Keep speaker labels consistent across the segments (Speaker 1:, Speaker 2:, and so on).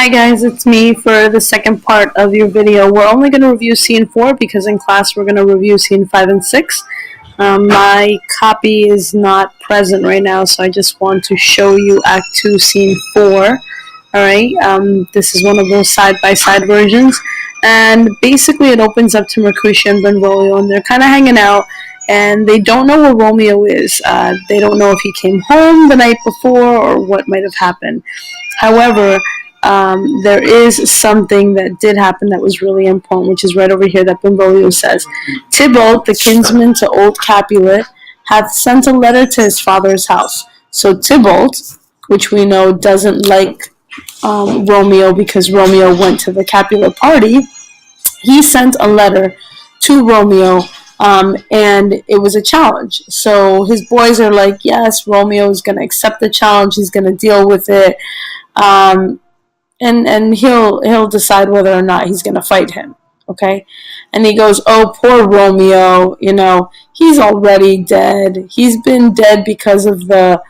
Speaker 1: Hi guys, it's me for the second part of your video. We're only going to review scene 4 because in class we're going to review scene 5 and 6. My copy is not present right now, so I just want to show you Act 2, scene 4. Alright, this is one of those side-by-side versions. And basically it opens up to Mercutio and Benvolio, and they're kind of hanging out. And they don't know where Romeo is. They don't know if he came home the night before or what might have happened. However, there is something that did happen that was really important, which is right over here that Benvolio says. Tybalt, the kinsman to old Capulet, hath sent a letter to his father's house. So Tybalt, which we know doesn't like Romeo because Romeo went to the Capulet party, he sent a letter to Romeo, and it was a challenge. So his boys are like, yes, Romeo is going to accept the challenge, he's going to deal with it. And he'll decide whether or not he's going to fight him, okay? And he goes, oh, poor Romeo, you know, he's already dead. He's been dead because of the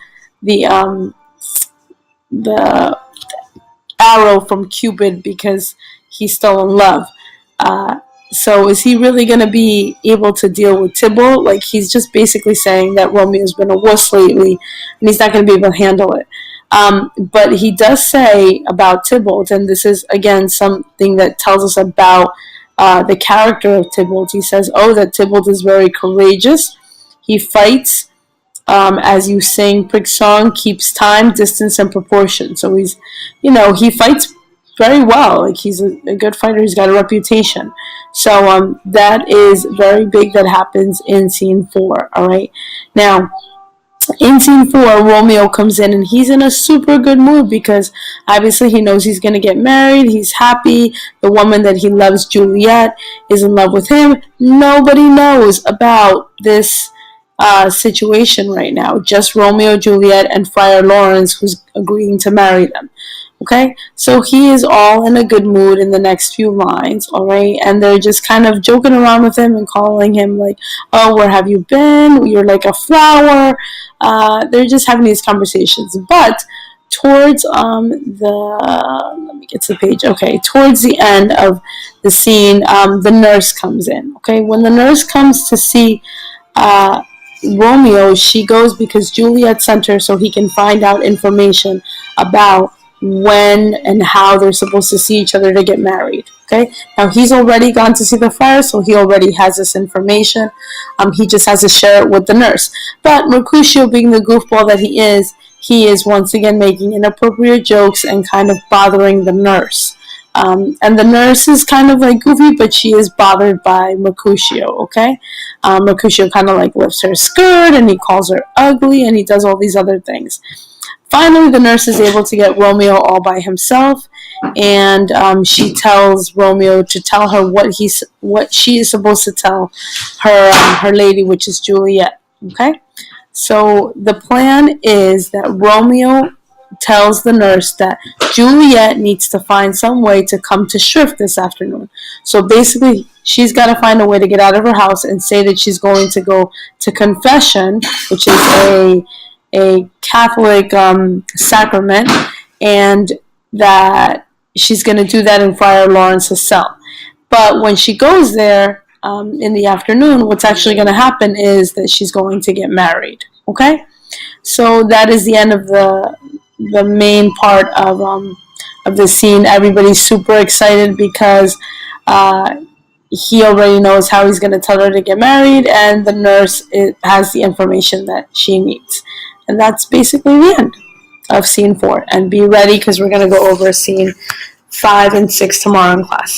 Speaker 1: arrow from Cupid because he's still in love. So is he really going to be able to deal with Tybalt? Like, he's just basically saying that Romeo's been a wuss lately and he's not going to be able to handle it. But he does say about Tybalt, and this is, again, something that tells us about the character of Tybalt. He says, oh, that Tybalt is very courageous. He fights, as you sing, Prig song, keeps time, distance, and proportion. So he's, you know, he fights very well. Like, he's a good fighter. He's got a reputation. So that is very big that happens in scene 4, all right? Now, in scene 4, Romeo comes in and he's in a super good mood because obviously he knows he's going to get married. He's happy. The woman that he loves, Juliet, is in love with him. Nobody knows about this situation right now. Just Romeo, Juliet, and Friar Lawrence, who's agreeing to marry them. Okay, so he is all in a good mood in the next few lines, all right? And they're just kind of joking around with him and calling him like, oh, where have you been? You're like a flower. They're just having these conversations. But towards let me get to the page. Okay, towards the end of the scene, the nurse comes in. Okay, when the nurse comes to see Romeo, she goes because Juliet sent her so he can find out information about when and how they're supposed to see each other to get married. Okay, now he's already gone to see the friar, so he already has this information. He just has to share it with the nurse. But Mercutio, being the goofball that he is once again making inappropriate jokes and kind of bothering the nurse. And the nurse is kind of like goofy, but she is bothered by Mercutio, okay? Mercutio kind of like lifts her skirt and he calls her ugly and he does all these other things. Finally, the nurse is able to get Romeo all by himself, and she tells Romeo to tell her what she is supposed to tell her lady, which is Juliet. Okay, so the plan is that Romeo tells the nurse that Juliet needs to find some way to come to Shrift this afternoon. So basically, she's got to find a way to get out of her house and say that she's going to go to confession, which is a Catholic sacrament, and that she's going to do that in Friar Lawrence's cell. But when she goes there in the afternoon, what's actually going to happen is that she's going to get married. Okay, so that is the end of the main part of the scene. Everybody's super excited because he already knows how he's going to tell her to get married, and the nurse has the information that she needs. And that's basically the end of scene 4. And be ready because we're going to go over scene 5 and 6 tomorrow in class.